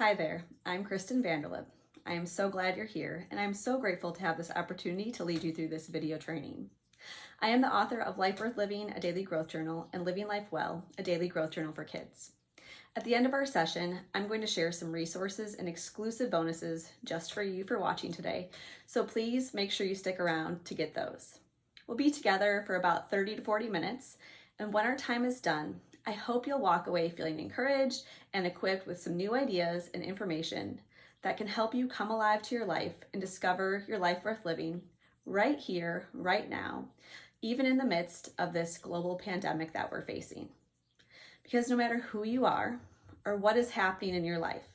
Hi there, I'm Kristin Vanderlip. I am so glad you're here, and I'm so grateful to have this opportunity to lead you through this video training. I am the author of Life Worth Living, a daily growth journal, and Living Life Well, a daily growth journal for kids. At the end of our session, I'm going to share some resources and exclusive bonuses just for you for watching today, so please make sure you stick around to get those. We'll be together for about 30 to 40 minutes, and when our time is done, I hope you'll walk away feeling encouraged and equipped with some new ideas and information that can help you come alive to your life and discover your life worth living right here, right now, even in the midst of this global pandemic that we're facing. Because no matter who you are or what is happening in your life,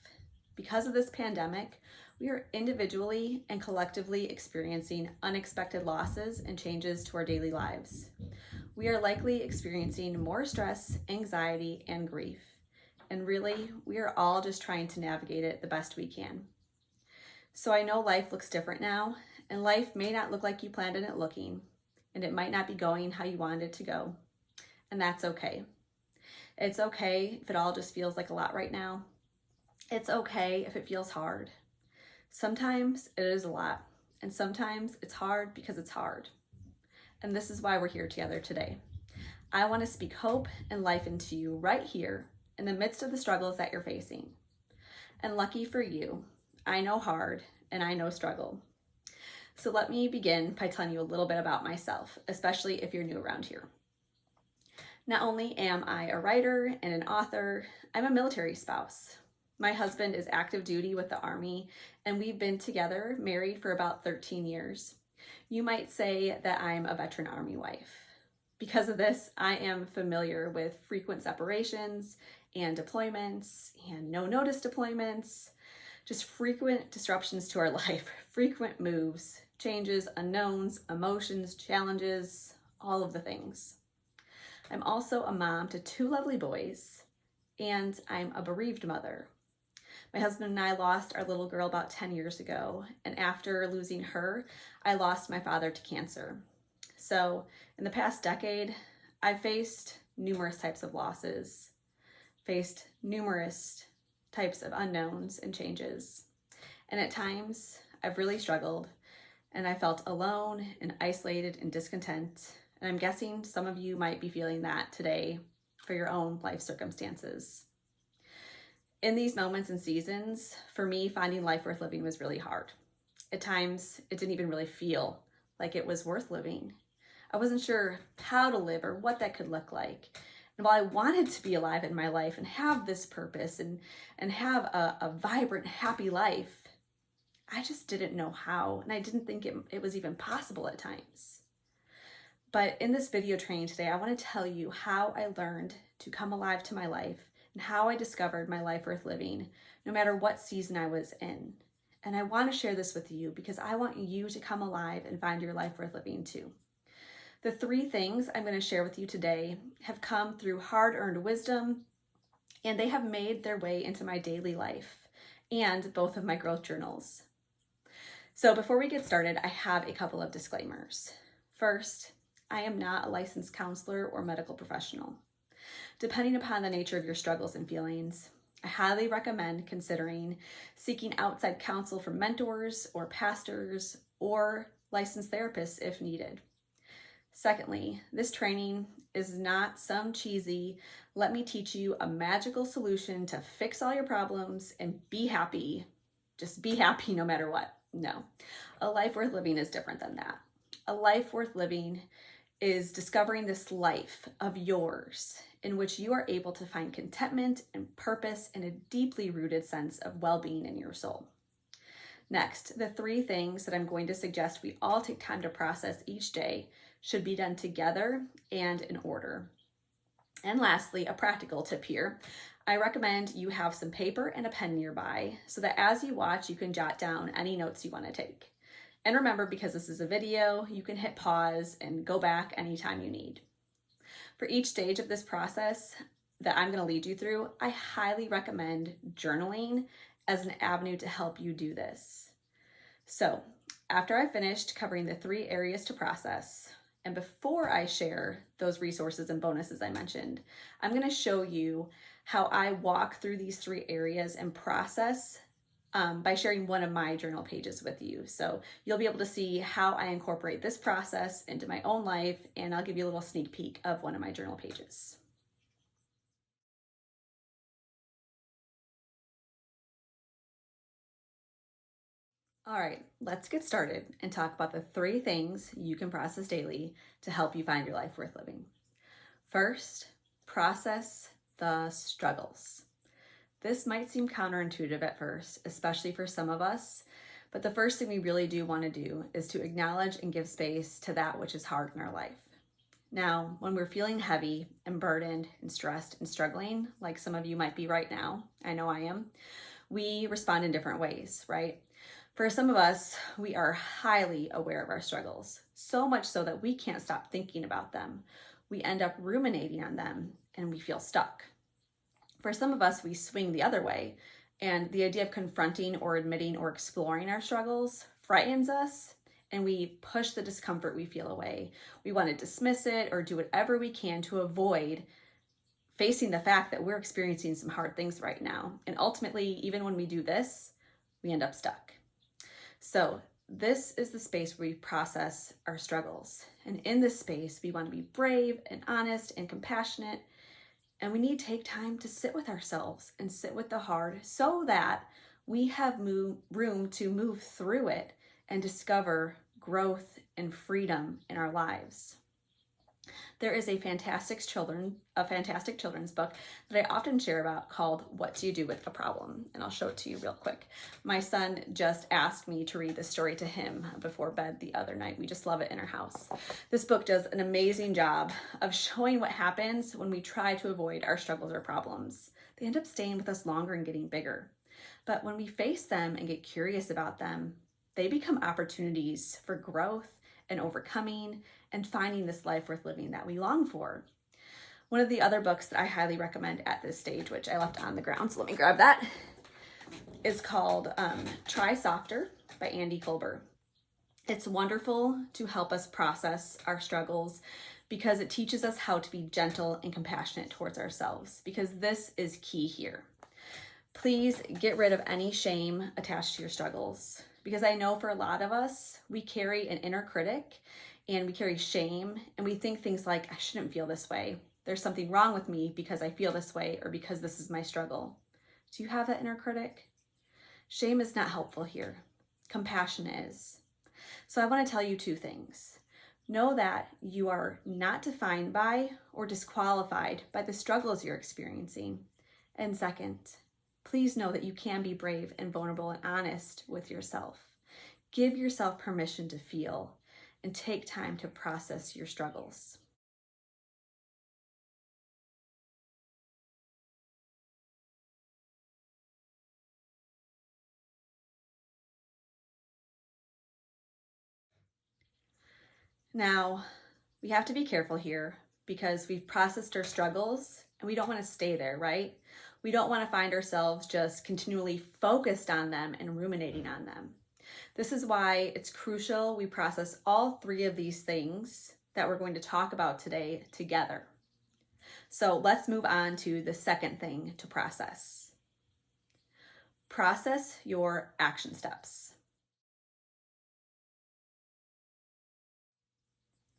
because of this pandemic, we are individually and collectively experiencing unexpected losses and changes to our daily lives. We are likely experiencing more stress, anxiety, and grief. And really, we are all just trying to navigate it the best we can. So I know life looks different now, and life may not look like you planned on it looking, and it might not be going how you wanted it to go. And that's okay. It's okay if it all just feels like a lot right now. It's okay if it feels hard. Sometimes it is a lot, and sometimes it's hard because it's hard. And this is why we're here together today. I want to speak hope and life into you right here in the midst of the struggles that you're facing. And lucky for you, I know hard and I know struggle. So let me begin by telling you a little bit about myself, especially if you're new around here. Not only am I a writer and an author, I'm a military spouse. My husband is active duty with the Army, and we've been together, married for about 13 years. You might say that I'm a veteran Army wife. Because of this, I am familiar with frequent separations and deployments and no-notice deployments, just frequent disruptions to our life, frequent moves, changes, unknowns, emotions, challenges, all of the things. I'm also a mom to 2 lovely boys, and I'm a bereaved mother. My husband and I lost our little girl about 10 years ago, and after losing her, I lost my father to cancer. So in the past decade, I've faced numerous types of losses, faced numerous types of unknowns and changes. And at times, I've really struggled, and I felt alone and isolated and discontent. And I'm guessing some of you might be feeling that today for your own life circumstances. In these moments and seasons, for me, finding life worth living was really hard. At times, it didn't even really feel like it was worth living. I wasn't sure how to live or what that could look like. And while I wanted to be alive in my life and have this purpose and have a vibrant, happy life, I just didn't know how, and I didn't think it was even possible at times. But in this video training today, I want to tell you how I learned to come alive to my life and how I discovered my life worth living, no matter what season I was in. And I want to share this with you because I want you to come alive and find your life worth living too. The 3 things I'm going to share with you today have come through hard-earned wisdom, and they have made their way into my daily life and both of my growth journals. So before we get started, I have a couple of disclaimers. First, I am not a licensed counselor or medical professional. Depending upon the nature of your struggles and feelings, I highly recommend considering seeking outside counsel from mentors or pastors or licensed therapists if needed. Secondly, this training is not some cheesy, let me teach you a magical solution to fix all your problems and be happy. Just be happy no matter what. No, a life worth living is different than that. A life worth living is discovering this life of yours in which you are able to find contentment and purpose and a deeply rooted sense of well-being in your soul. Next, the 3 things that I'm going to suggest we all take time to process each day should be done together and in order. And lastly, a practical tip here. I recommend you have some paper and a pen nearby so that as you watch, you can jot down any notes you want to take. And remember, because this is a video, you can hit pause and go back anytime you need. For each stage of this process that I'm going to lead you through, I highly recommend journaling as an avenue to help you do this. So after I finished covering the 3 areas to process, And before I share those resources and bonuses I mentioned, I'm going to show you how I walk through these 3 areas and process by sharing one of my journal pages with you. So you'll be able to see how I incorporate this process into my own life, and I'll give you a little sneak peek of one of my journal pages. All right, let's get started and talk about the 3 things you can process daily to help you find your life worth living. First, process the struggles. This might seem counterintuitive at first, especially for some of us, but the first thing we really do want to do is to acknowledge and give space to that which is hard in our life. Now, when we're feeling heavy and burdened and stressed and struggling, like some of you might be right now, I know I am, we respond in different ways, right? For some of us, we are highly aware of our struggles, so much so that we can't stop thinking about them. We end up ruminating on them and we feel stuck. For some of us, we swing the other way, and the idea of confronting or admitting or exploring our struggles frightens us, and we push the discomfort we feel away. We want to dismiss it or do whatever we can to avoid facing the fact that we're experiencing some hard things right now. And ultimately, even when we do this, we end up stuck. So this is the space where we process our struggles. And in this space, we want to be brave and honest and compassionate. And we need to take time to sit with ourselves and sit with the hard so that we have room to move through it and discover growth and freedom in our lives. There is a fantastic children's book that I often share about called What Do You Do with a Problem? And I'll show it to you real quick. My son just asked me to read this story to him before bed the other night. We just love it in our house. This book does an amazing job of showing what happens when we try to avoid our struggles or problems. They end up staying with us longer and getting bigger. But when we face them and get curious about them, they become opportunities for growth and overcoming and finding this life worth living that we long for. One of the other books that I highly recommend at this stage, which I left on the ground, so let me grab that, is called Try Softer by Andy Kolber. It's wonderful to help us process our struggles because it teaches us how to be gentle and compassionate towards ourselves, because this is key here. Please get rid of any shame attached to your struggles, because I know for a lot of us, we carry an inner critic and we carry shame, and we think things like, I shouldn't feel this way. There's something wrong with me because I feel this way or because this is my struggle. Do you have that inner critic? Shame is not helpful here. Compassion is. So I want to tell you 2 things. Know that you are not defined by or disqualified by the struggles you're experiencing. And second, please know that you can be brave and vulnerable and honest with yourself. Give yourself permission to feel and take time to process your struggles. Now, we have to be careful here because we've processed our struggles and we don't want to stay there, right? We don't want to find ourselves just continually focused on them and ruminating on them. This is why it's crucial we process all 3 of these things that we're going to talk about today together. So let's move on to the second thing to process. Process your action steps.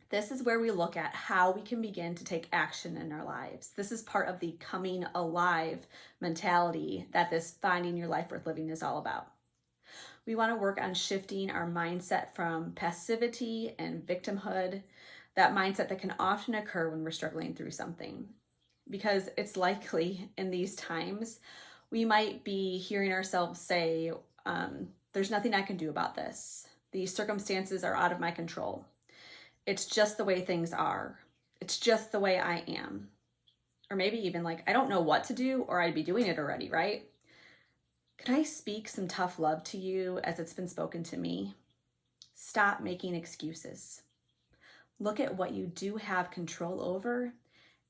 This is where we look at how we can begin to take action in our lives. This is part of the coming alive mentality that this finding your life worth living is all about. We want to work on shifting our mindset from passivity and victimhood, that mindset that can often occur when we're struggling through something. Because it's likely in these times, we might be hearing ourselves say, there's nothing I can do about this. These circumstances are out of my control. It's just the way things are. It's just the way I am. Or maybe even like, I don't know what to do, or I'd be doing it already, right? Could I speak some tough love to you as it's been spoken to me? Stop making excuses. Look at what you do have control over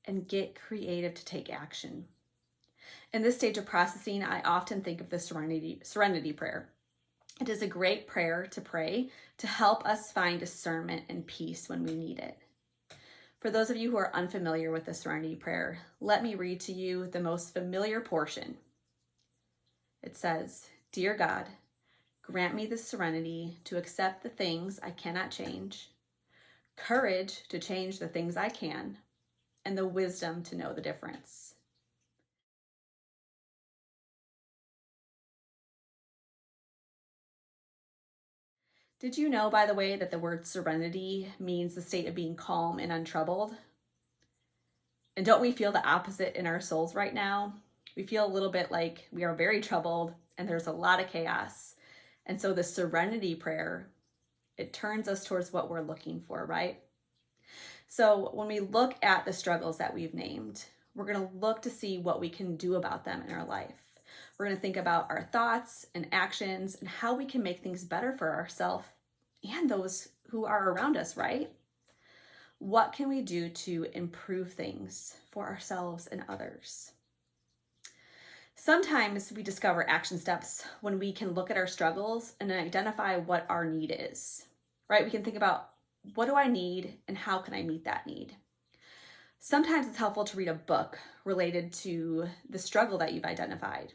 and get creative to take action. In this stage of processing, I often think of the serenity prayer. It is a great prayer to pray to help us find discernment and peace when we need it. For those of you who are unfamiliar with the Serenity Prayer, let me read to you the most familiar portion. It says, "Dear God, grant me the serenity to accept the things I cannot change, courage to change the things I can, and the wisdom to know the difference." Did you know, by the way, that the word serenity means the state of being calm and untroubled? And don't we feel the opposite in our souls right now? We feel a little bit like we are very troubled and there's a lot of chaos. And so the Serenity Prayer, it turns us towards what we're looking for, right? So when we look at the struggles that we've named, we're going to look to see what we can do about them in our life. We're going to think about our thoughts and actions and how we can make things better for ourselves and those who are around us, right? What can we do to improve things for ourselves and others? Sometimes we discover action steps when we can look at our struggles and identify what our need is, right? We can think about, what do I need and how can I meet that need? Sometimes it's helpful to read a book related to the struggle that you've identified.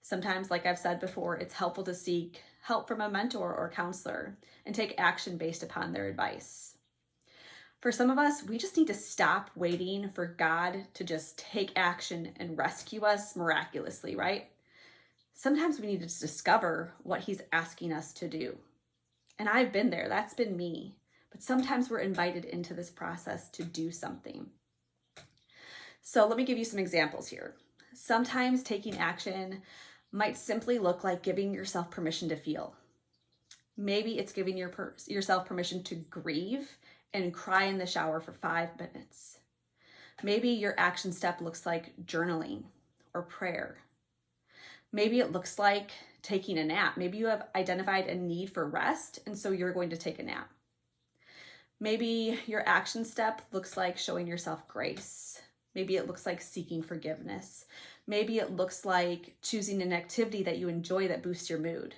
Sometimes, like I've said before, it's helpful to seek help from a mentor or counselor and take action based upon their advice. For some of us, we just need to stop waiting for God to just take action and rescue us miraculously, right? Sometimes we need to discover what He's asking us to do. And I've been there, that's been me. But sometimes we're invited into this process to do something. So let me give you some examples here. Sometimes taking action might simply look like giving yourself permission to feel. Maybe it's giving yourself permission to grieve and cry in the shower for 5 minutes. Maybe your action step looks like journaling or prayer. Maybe it looks like taking a nap. Maybe you have identified a need for rest, and so you're going to take a nap. Maybe your action step looks like showing yourself grace. Maybe it looks like seeking forgiveness. Maybe it looks like choosing an activity that you enjoy that boosts your mood.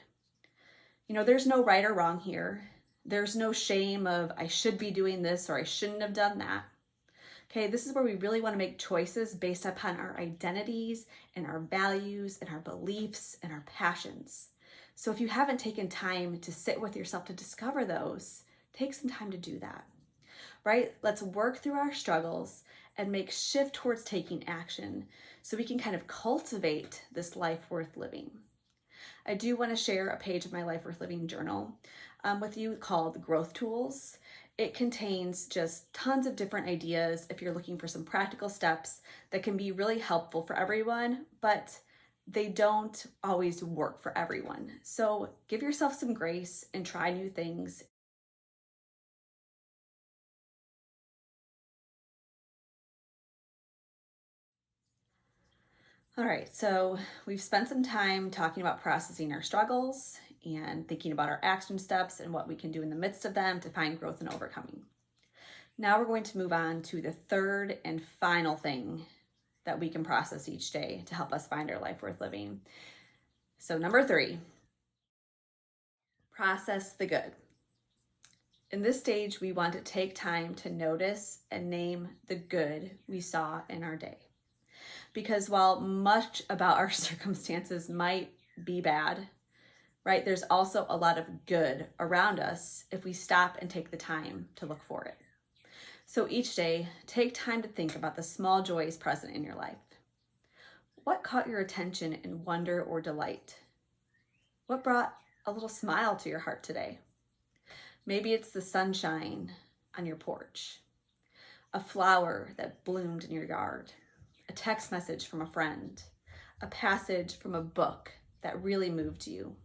You know, there's no right or wrong here. There's no shame of, I should be doing this or I shouldn't have done that. Okay, this is where we really want to make choices based upon our identities and our values and our beliefs and our passions. So if you haven't taken time to sit with yourself to discover those, take some time to do that, right? Let's work through our struggles and make shift towards taking action so we can kind of cultivate this life worth living. I do want to share a page of my Life Worth Living journal with you called Growth Tools. It contains just tons of different ideas if you're looking for some practical steps that can be really helpful for everyone, but they don't always work for everyone. So give yourself some grace and try new things. All right, so we've spent some time talking about processing our struggles and thinking about our action steps and what we can do in the midst of them to find growth and overcoming. Now we're going to move on to the third and final thing that we can process each day to help us find our life worth living. So number 3, process the good. In this stage, we want to take time to notice and name the good we saw in our day. Because while much about our circumstances might be bad, right, there's also a lot of good around us if we stop and take the time to look for it. So each day, take time to think about the small joys present in your life. What caught your attention in wonder or delight? What brought a little smile to your heart today? Maybe it's the sunshine on your porch, a flower that bloomed in your yard, a text message from a friend, a passage from a book that really moved you.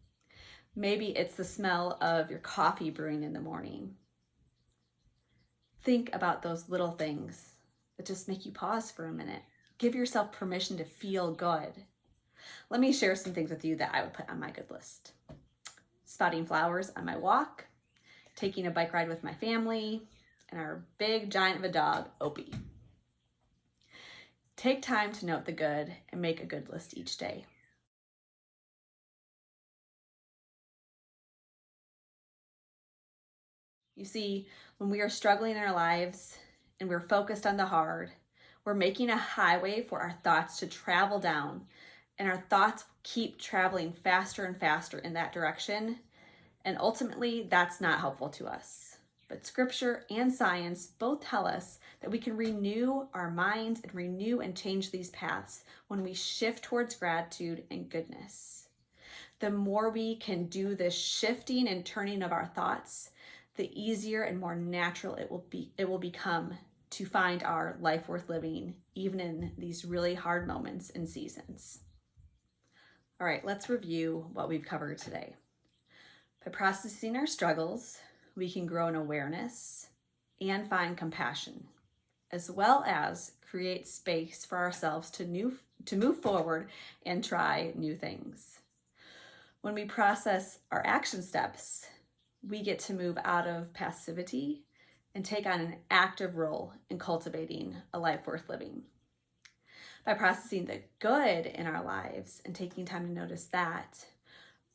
Maybe it's the smell of your coffee brewing in the morning. Think about those little things that just make you pause for a minute. Give yourself permission to feel good. Let me share some things with you that I would put on my good list. Spotting flowers on my walk, taking a bike ride with my family, and our big giant of a dog, Opie. Take time to note the good and make a good list each day. You see, when we are struggling in our lives, and we're focused on the hard, we're making a highway for our thoughts to travel down, and our thoughts keep traveling faster and faster in that direction. And ultimately, that's not helpful to us. But scripture and science both tell us that we can renew our minds and renew and change these paths when we shift towards gratitude and goodness. The more we can do this shifting and turning of our thoughts, the easier and more natural it will become to find our life worth living, even in these really hard moments and seasons. All right, let's review what we've covered today. By processing our struggles, we can grow in awareness and find compassion, as well as create space for ourselves to move forward and try new things. When we process our action steps, we get to move out of passivity and take on an active role in cultivating a life worth living. By processing the good in our lives and taking time to notice that,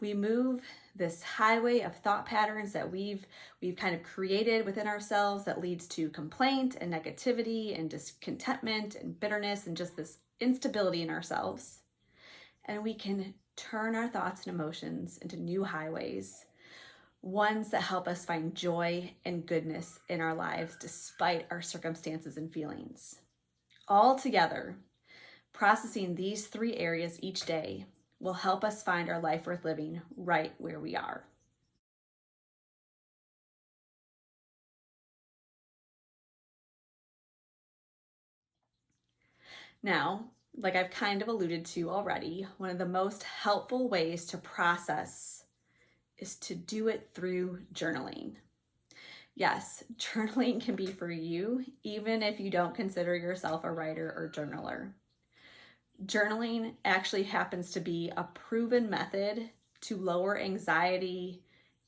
we move this highway of thought patterns that we've kind of created within ourselves that leads to complaint and negativity and discontentment and bitterness and just this instability in ourselves. And we can turn our thoughts and emotions into new highways, ones that help us find joy and goodness in our lives despite our circumstances and feelings. All together, processing these 3 areas each day will help us find our life worth living right where we are. Now, like I've kind of alluded to already, one of the most helpful ways to process is to do it through journaling. Yes, journaling can be for you, even if you don't consider yourself a writer or journaler. Journaling actually happens to be a proven method to lower anxiety,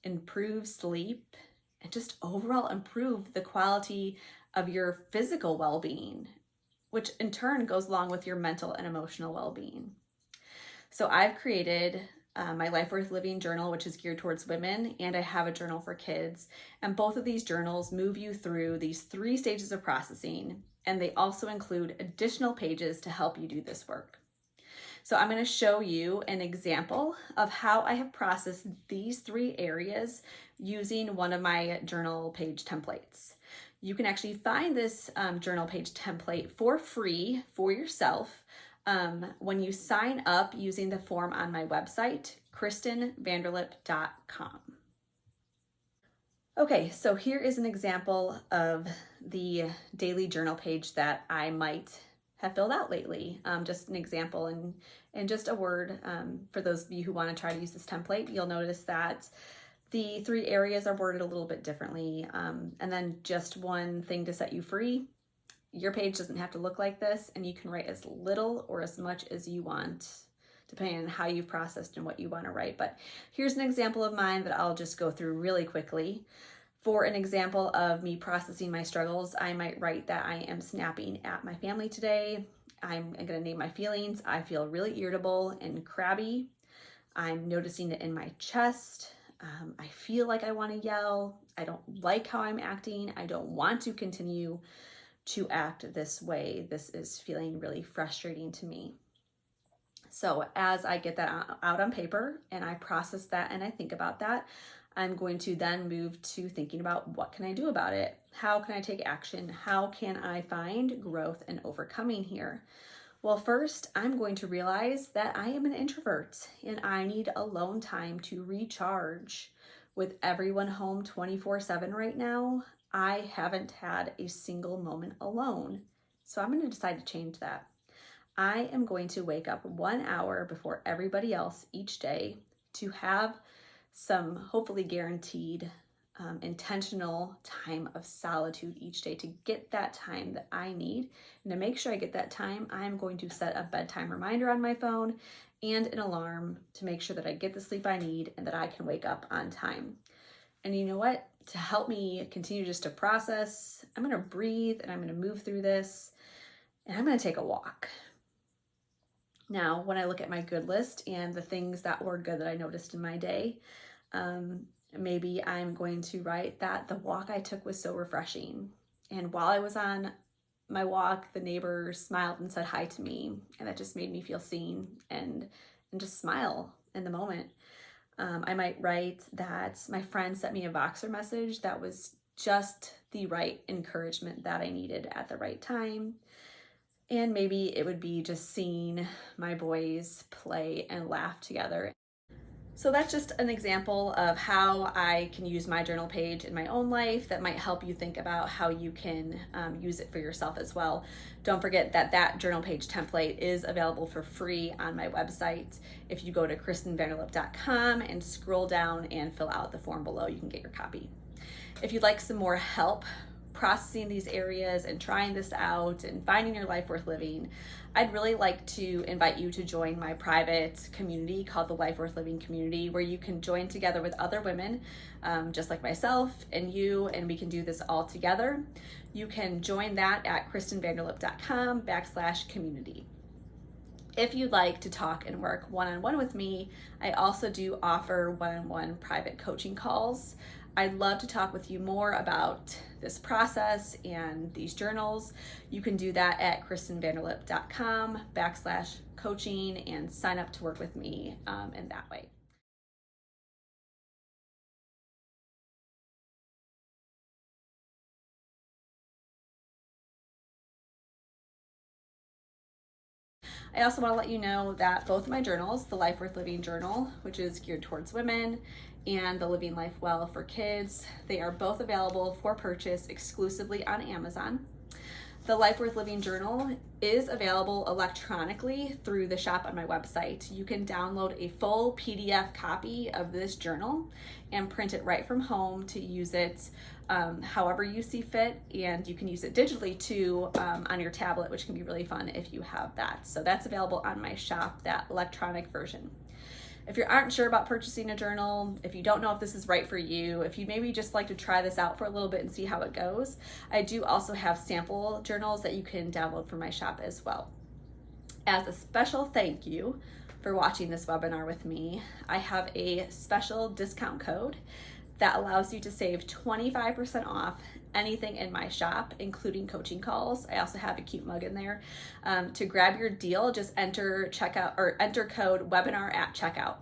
improve sleep, and just overall improve the quality of your physical well-being, which in turn goes along with your mental and emotional well-being. So I've created my Life Worth Living journal, which is geared towards women, and I have a journal for kids. And both of these journals move you through these 3 stages of processing, and they also include additional pages to help you do this work. So I'm going to show you an example of how I have processed these 3 areas using one of my journal page templates. You can actually find this journal page template for free for yourself when you sign up using the form on my website, KristinVanderlip.com. Okay, so here is an example of the daily journal page that I might have filled out lately. Just an example and just a word for those of you who want to try to use this template. You'll notice that the 3 areas are worded a little bit differently. And then just one thing to set you free. Your page doesn't have to look like this, and you can write as little or as much as you want, depending on how you've processed and what you want to write. But here's an example of mine that I'll just go through really quickly. For an example of me processing my struggles, I might write that I am snapping at my family today. I'm going to name my feelings. I feel really irritable and crabby. I'm noticing it in my chest. I feel like I want to yell. I don't like how I'm acting. I don't want to continue to act this way. This is feeling really frustrating to me. So as I get that out on paper and I process that and I think about that, I'm going to then move to thinking about what can I do about it? How can I take action? How can I find growth and overcoming here? Well, first, I'm going to realize that I am an introvert and I need alone time to recharge. With everyone home 24/7 right now, I haven't had a single moment alone. So I'm going to decide to change that. I am going to wake up 1 hour before everybody else each day to have some hopefully guaranteed intentional time of solitude each day to get that time that I need. And to make sure I get that time, I'm going to set a bedtime reminder on my phone and an alarm to make sure that I get the sleep I need and that I can wake up on time. And you know what? To help me continue just to process, I'm going to breathe and I'm going to move through this and I'm going to take a walk. Now, when I look at my good list and the things that were good that I noticed in my day, maybe I'm going to write that the walk I took was so refreshing. And while I was on my walk, the neighbor smiled and said hi to me, and that just made me feel seen and just smile in the moment. I might write that my friend sent me a Voxer message that was just the right encouragement that I needed at the right time. And maybe it would be just seeing my boys play and laugh together. So that's just an example of how I can use my journal page in my own life that might help you think about how you can use it for yourself as well. Don't forget that that journal page template is available for free on my website. If you go to KristinVanderlip.com and scroll down and fill out the form below, you can get your copy. If you'd like some more help processing these areas and trying this out and finding your life worth living, I'd really like to invite you to join my private community called the Life Worth Living Community, where you can join together with other women just like myself and you, and we can do this all together. You can join that at KristinVanderlip.com/community. If you'd like to talk and work one-on-one with me, I also do offer one-on-one private coaching calls. I'd love to talk with you more about this process and these journals. You can do that at KristinVanderlip.com/coaching and sign up to work with me in that way. I also want to let you know that both of my journals, the Life Worth Living journal, which is geared towards women, and the Living Life Well for kids, they are both available for purchase exclusively on Amazon. The Life Worth Living journal is available electronically through the shop on my website. You can download a full PDF copy of this journal and print it right from home to use it however you see fit, and you can use it digitally too on your tablet, which can be really fun if you have that. So that's available on my shop, that electronic version. If you aren't sure about purchasing a journal, if you don't know if this is right for you, if you maybe just like to try this out for a little bit and see how it goes, I do also have sample journals that you can download from my shop as well. As a special thank you for watching this webinar with me, I have a special discount code that allows you to save 25% off anything in my shop, including coaching calls. I also have a cute mug in there. To grab your deal, just enter checkout or enter code webinar at checkout.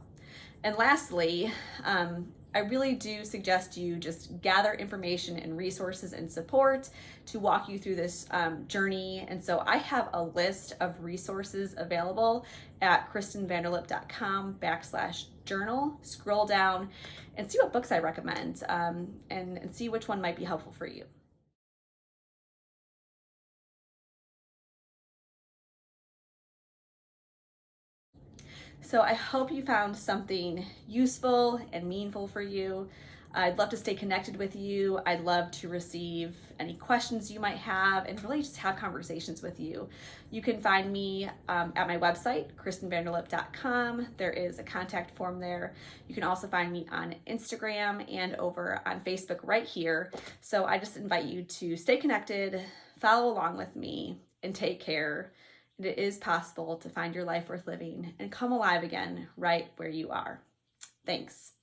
And lastly, I really do suggest you just gather information and resources and support to walk you through this journey. And so I have a list of resources available at KristinVanderlip.com/journal. Scroll down and see what books I recommend and see which one might be helpful for you. So I hope you found something useful and meaningful for you. I'd love to stay connected with you. I'd love to receive any questions you might have and really just have conversations with you. You can find me at my website, KristinVanderlip.com. There is a contact form there. You can also find me on Instagram and over on Facebook right here. So I just invite you to stay connected, follow along with me, and take care. It is possible to find your life worth living and come alive again right where you are. Thanks.